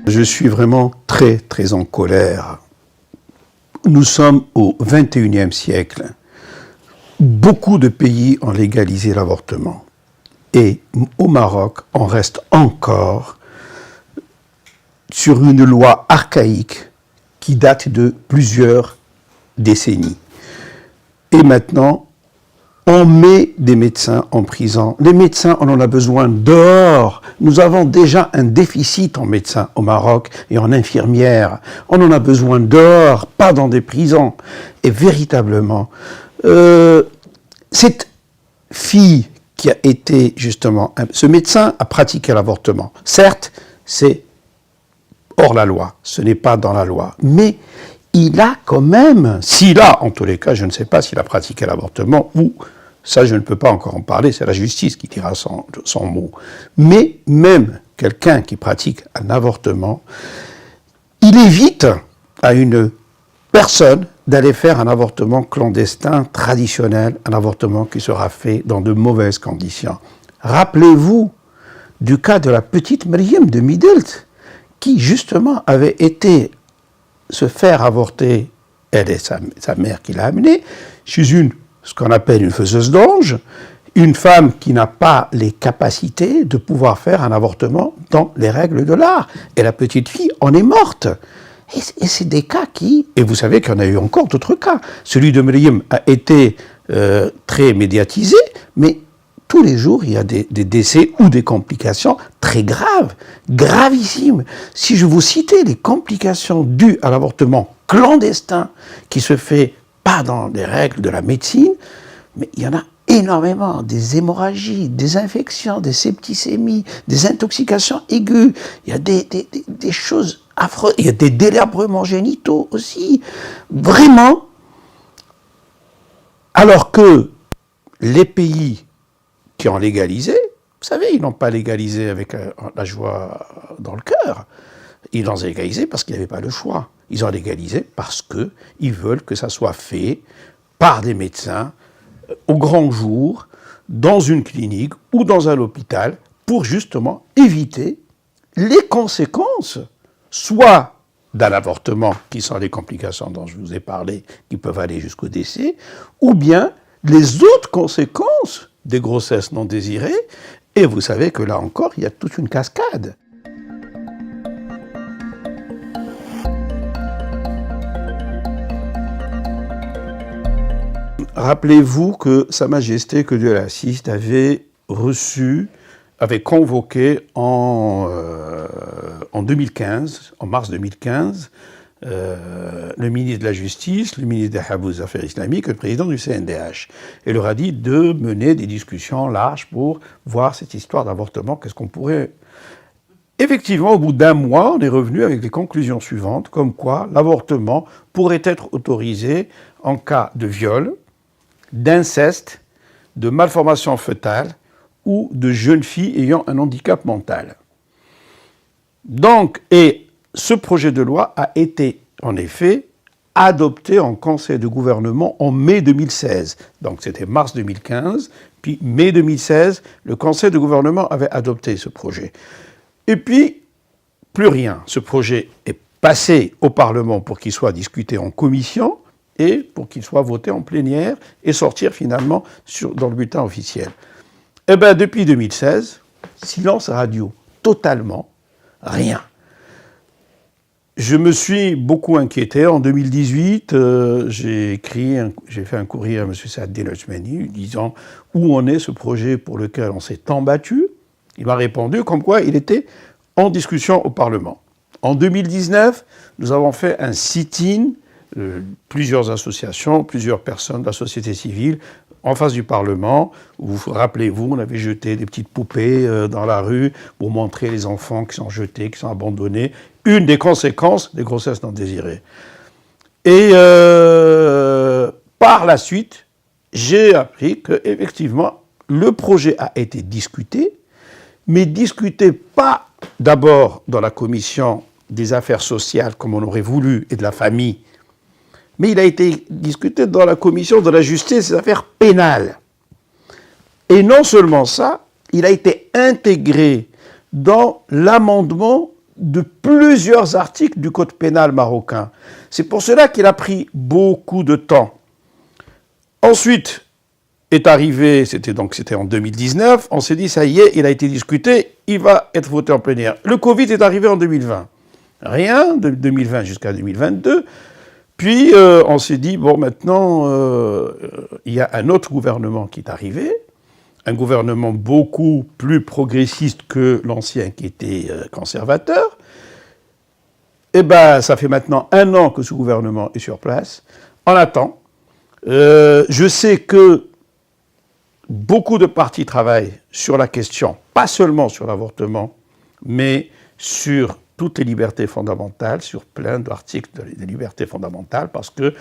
Je suis vraiment très en colère. Nous sommes au XXIe siècle. Beaucoup de pays ont légalisé l'avortement. Et au Maroc, on reste encore sur une loi archaïque qui date de plusieurs décennies. Et maintenant, on met des médecins en prison. Les médecins, on en a besoin dehors. Nous avons déjà un déficit en médecins au Maroc et en infirmières. On en a besoin dehors, pas dans des prisons. Et véritablement, cette fille qui a été justement... Ce médecin a pratiqué l'avortement. Certes, c'est hors la loi, ce n'est pas dans la loi. Mais il a quand même, s'il a, en tous les cas, je ne sais pas s'il a pratiqué l'avortement ou... Ça, je ne peux pas encore en parler, c'est la justice qui dira son mot. Mais même quelqu'un qui pratique un avortement, il évite à une personne d'aller faire un avortement clandestin, traditionnel, un avortement qui sera fait dans de mauvaises conditions. Rappelez-vous du cas de la petite Maryam de Midelt, qui justement avait été se faire avorter, elle et sa mère qui l'a amenée, chez ce qu'on appelle une faiseuse d'ange, une femme qui n'a pas les capacités de pouvoir faire un avortement dans les règles de l'art. Et la petite fille en est morte. Et c'est des cas qui... Et vous savez qu'il y en a eu encore d'autres cas. Celui de Maryam a été très médiatisé, mais tous les jours, il y a des décès ou des complications très graves, gravissimes. Si je vous citais les complications dues à l'avortement clandestin qui se fait pas dans les règles de la médecine, mais il y en a énormément, des hémorragies, des infections, des septicémies, des intoxications aiguës, il y a des choses affreuses, il y a des délabrements génitaux aussi, vraiment, alors que les pays qui ont légalisé, vous savez, ils n'ont pas légalisé avec la joie dans le cœur, ils l'ont légalisé parce qu'ils n'avaient pas le choix. Ils ont légalisé parce qu'ils veulent que ça soit fait par des médecins au grand jour, dans une clinique ou dans un hôpital, pour justement éviter les conséquences, soit d'un avortement, qui sont les complications dont je vous ai parlé, qui peuvent aller jusqu'au décès, ou bien les autres conséquences des grossesses non désirées. Et vous savez que là encore, il y a toute une cascade. Rappelez-vous que Sa Majesté, que Dieu l'assiste, avait convoqué en 2015, en mars 2015, le ministre de la Justice, le ministre des Affaires islamiques et le président du CNDH. Et leur a dit de mener des discussions larges pour voir cette histoire d'avortement, qu'est-ce qu'on pourrait... Effectivement, au bout d'un mois, on est revenu avec les conclusions suivantes, comme quoi l'avortement pourrait être autorisé en cas de viol, d'inceste, de malformation fœtale ou de jeunes filles ayant un handicap mental. Donc, et ce projet de loi a été, en effet, adopté en Conseil de gouvernement en mai 2016. Donc c'était mars 2015, puis mai 2016, le Conseil de gouvernement avait adopté ce projet. Et puis, plus rien. Ce projet est passé au Parlement pour qu'il soit discuté en commission, et pour qu'il soit voté en plénière et sortir finalement dans le bulletin officiel. Eh bien, depuis 2016, silence radio, totalement, rien. Je me suis beaucoup inquiété. En 2018, j'ai fait un courrier à M. Saad-Din Othmani disant où en est ce projet pour lequel on s'est tant battu. Il m'a répondu comme quoi il était en discussion au Parlement. En 2019, nous avons fait un sit-in, plusieurs associations, plusieurs personnes de la société civile, en face du Parlement. Vous rappelez-vous, on avait jeté des petites poupées dans la rue pour montrer les enfants qui sont jetés, qui sont abandonnés. Une des conséquences des grossesses non désirées. Et par la suite, j'ai appris qu'effectivement, le projet a été discuté, mais discuté pas d'abord dans la commission des affaires sociales comme on aurait voulu et de la famille, mais il a été discuté dans la commission de la justice et des affaires pénales. Et non seulement ça, il a été intégré dans l'amendement de plusieurs articles du Code pénal marocain. C'est pour cela qu'il a pris beaucoup de temps. Ensuite est arrivé, c'était en 2019, on s'est dit ça y est, il a été discuté, il va être voté en plénière. Le Covid est arrivé en 2020. Rien, de 2020 jusqu'à 2022. Puis on s'est dit, bon maintenant, il y a un autre gouvernement qui est arrivé, un gouvernement beaucoup plus progressiste que l'ancien qui était conservateur. Eh bien, ça fait maintenant 1 an que ce gouvernement est sur place. On attend. Je sais que beaucoup de partis travaillent sur la question, pas seulement sur l'avortement, mais sur toutes les libertés fondamentales, sur plein d'articles des libertés fondamentales, parce que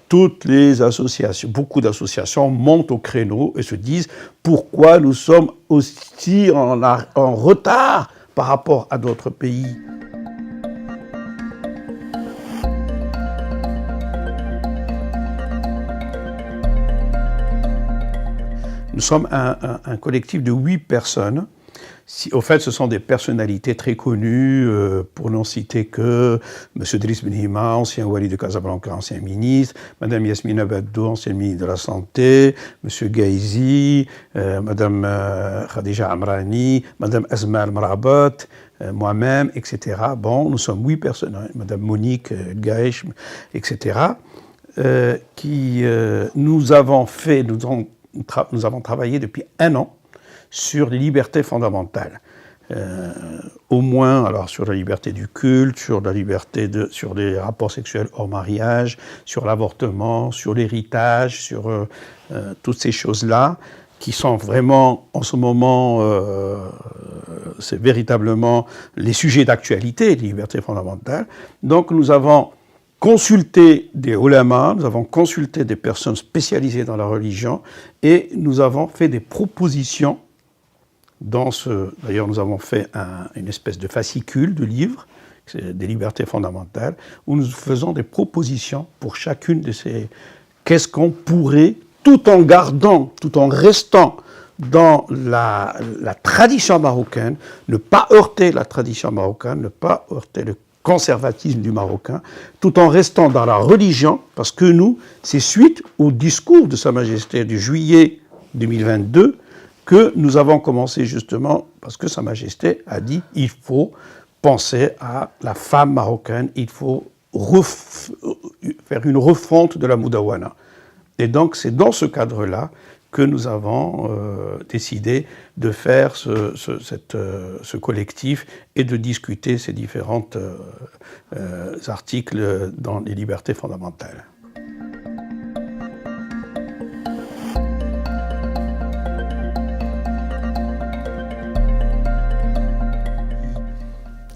toutes les associations, beaucoup d'associations montent au créneau et se disent pourquoi nous sommes aussi en retard par rapport à d'autres pays. Nous sommes un collectif de 8 personnes. Au fait, ce sont des personnalités très connues, pour n'en citer que M. Driss Benhima, ancien wali de Casablanca, ancien ministre, Mme Yasmina Baddou, ancienne ministre de la Santé, M. Gaizi, Mme Khadija Amrani, Mme Asma Al-Marabat, moi-même, etc. Bon, nous sommes 8 personnes, Mme Monique Gaëch, etc., nous avons travaillé depuis 1 an sur les libertés fondamentales. Au moins, alors, sur la liberté du culte, sur les rapports sexuels hors mariage, sur l'avortement, sur l'héritage, sur toutes ces choses-là, qui sont vraiment, en ce moment, c'est véritablement les sujets d'actualité, les libertés fondamentales. Donc, nous avons consulté des ulamas, nous avons consulté des personnes spécialisées dans la religion et nous avons fait des propositions. D'ailleurs, nous avons fait une espèce de fascicule de livres, des libertés fondamentales, où nous faisons des propositions pour chacune de ces. Qu'est-ce qu'on pourrait, tout en restant dans la tradition marocaine, ne pas heurter la tradition marocaine, ne pas heurter le conservatisme du Marocain, tout en restant dans la religion, parce que nous, c'est suite au discours de Sa Majesté du juillet 2022 que nous avons commencé justement, parce que Sa Majesté a dit il faut penser à la femme marocaine, il faut faire une refonte de la Moudawana. Et donc c'est dans ce cadre-là que nous avons décidé de faire ce collectif et de discuter ces différents articles dans les libertés fondamentales.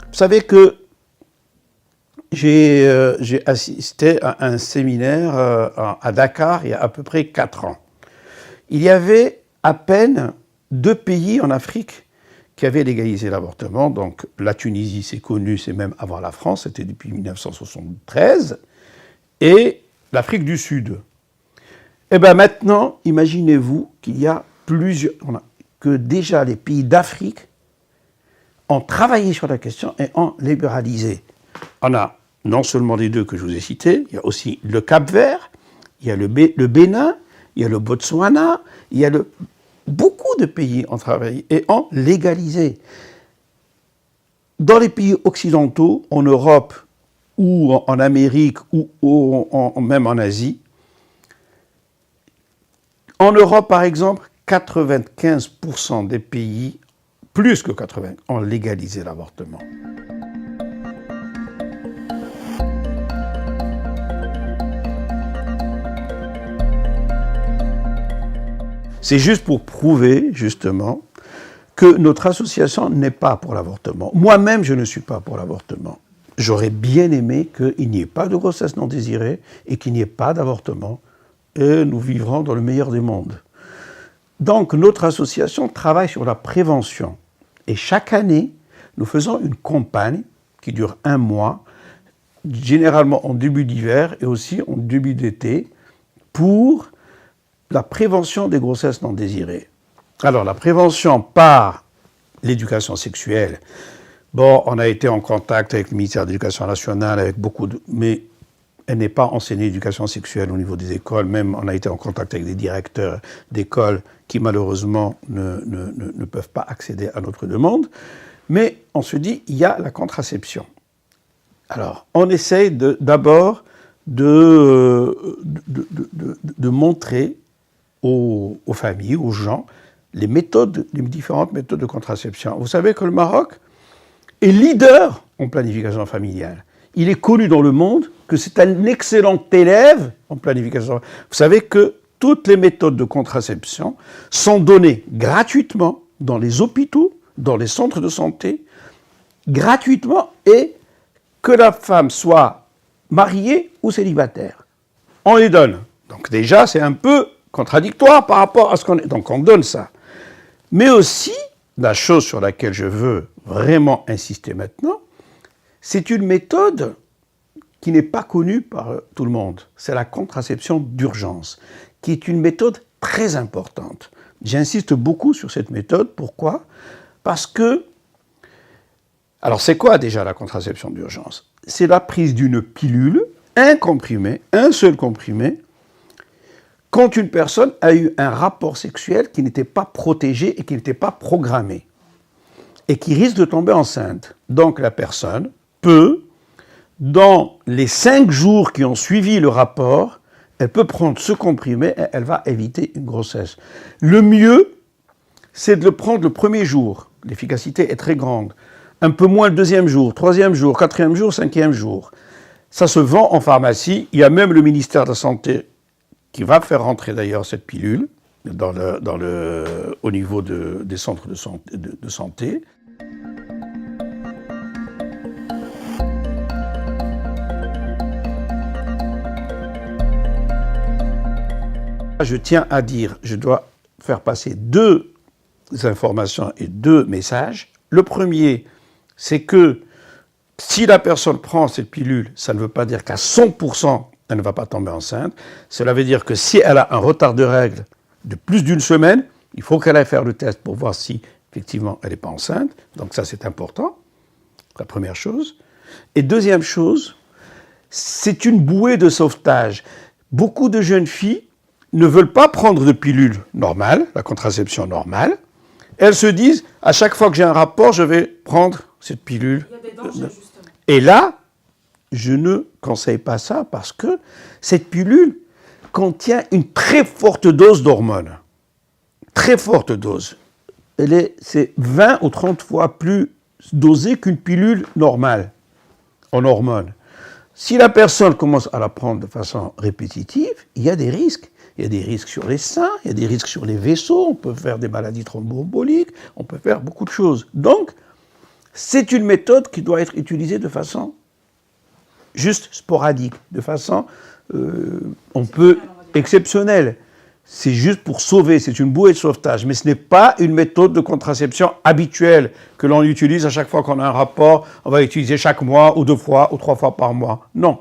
Vous savez que j'ai assisté à un séminaire à Dakar il y a à peu près 4 ans. Il y avait à peine 2 pays en Afrique qui avaient légalisé l'avortement. Donc la Tunisie, c'est connu, c'est même avant la France, c'était depuis 1973, et l'Afrique du Sud. Et bien maintenant, imaginez-vous qu'il y a que déjà les pays d'Afrique ont travaillé sur la question et ont libéralisé. On a non seulement les 2 que je vous ai cités, il y a aussi le Cap-Vert, il y a le Bénin, il y a le Botswana, beaucoup de pays ont travaillé et ont légalisé. Dans les pays occidentaux, en Europe ou en Amérique ou même en Asie, en Europe par exemple, 95% des pays, plus que 80%, ont légalisé l'avortement. C'est juste pour prouver, justement, que notre association n'est pas pour l'avortement. Moi-même, je ne suis pas pour l'avortement. J'aurais bien aimé qu'il n'y ait pas de grossesse non désirée et qu'il n'y ait pas d'avortement. Et nous vivrons dans le meilleur des mondes. Donc, notre association travaille sur la prévention. Et chaque année, nous faisons une campagne qui dure 1 mois, généralement en début d'hiver et aussi en début d'été, pour la prévention des grossesses non désirées. Alors, la prévention par l'éducation sexuelle, bon, on a été en contact avec le ministère de l'Éducation nationale, avec beaucoup de... mais elle n'est pas enseignée l'éducation sexuelle au niveau des écoles. Même, on a été en contact avec des directeurs d'écoles qui, malheureusement, ne peuvent pas accéder à notre demande. Mais on se dit, il y a la contraception. Alors, on essaye d'abord de montrer aux familles, aux gens, les différentes méthodes de contraception. Vous savez que le Maroc est leader en planification familiale. Il est connu dans le monde que c'est un excellent élève en planification. Vous savez que toutes les méthodes de contraception sont données gratuitement dans les hôpitaux, dans les centres de santé, gratuitement, et que la femme soit mariée ou célibataire. On les donne. Donc déjà, c'est un peu contradictoire par rapport à ce qu'on est. Donc on donne ça. Mais aussi, la chose sur laquelle je veux vraiment insister maintenant, c'est une méthode qui n'est pas connue par tout le monde. C'est la contraception d'urgence, qui est une méthode très importante. J'insiste beaucoup sur cette méthode. Pourquoi ? Parce que... Alors, c'est quoi déjà la contraception d'urgence ? C'est la prise d'une pilule, un comprimé, un seul comprimé, quand une personne a eu un rapport sexuel qui n'était pas protégé et qui n'était pas programmé, et qui risque de tomber enceinte. Donc, la personne peut, dans les 5 jours qui ont suivi le rapport, elle peut prendre ce comprimé et elle va éviter une grossesse. Le mieux, c'est de le prendre le premier jour. L'efficacité est très grande. Un peu moins le deuxième jour, troisième jour, quatrième jour, cinquième jour. Ça se vend en pharmacie. Il y a même le ministère de la Santé qui va faire rentrer d'ailleurs cette pilule au niveau des centres de santé. Je tiens à dire, je dois faire passer 2 informations et 2 messages. Le premier, c'est que si la personne prend cette pilule, ça ne veut pas dire qu'à 100%, elle ne va pas tomber enceinte. Cela veut dire que si elle a un retard de règles de plus d'1 semaine, il faut qu'elle aille faire le test pour voir si, effectivement, elle n'est pas enceinte. Donc ça, c'est important, la première chose. Et deuxième chose, c'est une bouée de sauvetage. Beaucoup de jeunes filles ne veulent pas prendre de pilule normale, la contraception normale. Elles se disent, à chaque fois que j'ai un rapport, je vais prendre cette pilule. Il y a des dangers, justement. Et là, je ne conseille pas ça parce que cette pilule contient une très forte dose d'hormones. Très forte dose. C'est 20 ou 30 fois plus dosée qu'une pilule normale en hormones. Si la personne commence à la prendre de façon répétitive, il y a des risques. Il y a des risques sur les seins, il y a des risques sur les vaisseaux, on peut faire des maladies thromboemboliques, on peut faire beaucoup de choses. Donc, c'est une méthode qui doit être utilisée de façon juste sporadique, de façon, exceptionnelle. C'est juste pour sauver, c'est une bouée de sauvetage, mais ce n'est pas une méthode de contraception habituelle que l'on utilise à chaque fois qu'on a un rapport, on va l'utiliser chaque mois, ou 2 fois, ou 3 fois par mois. Non.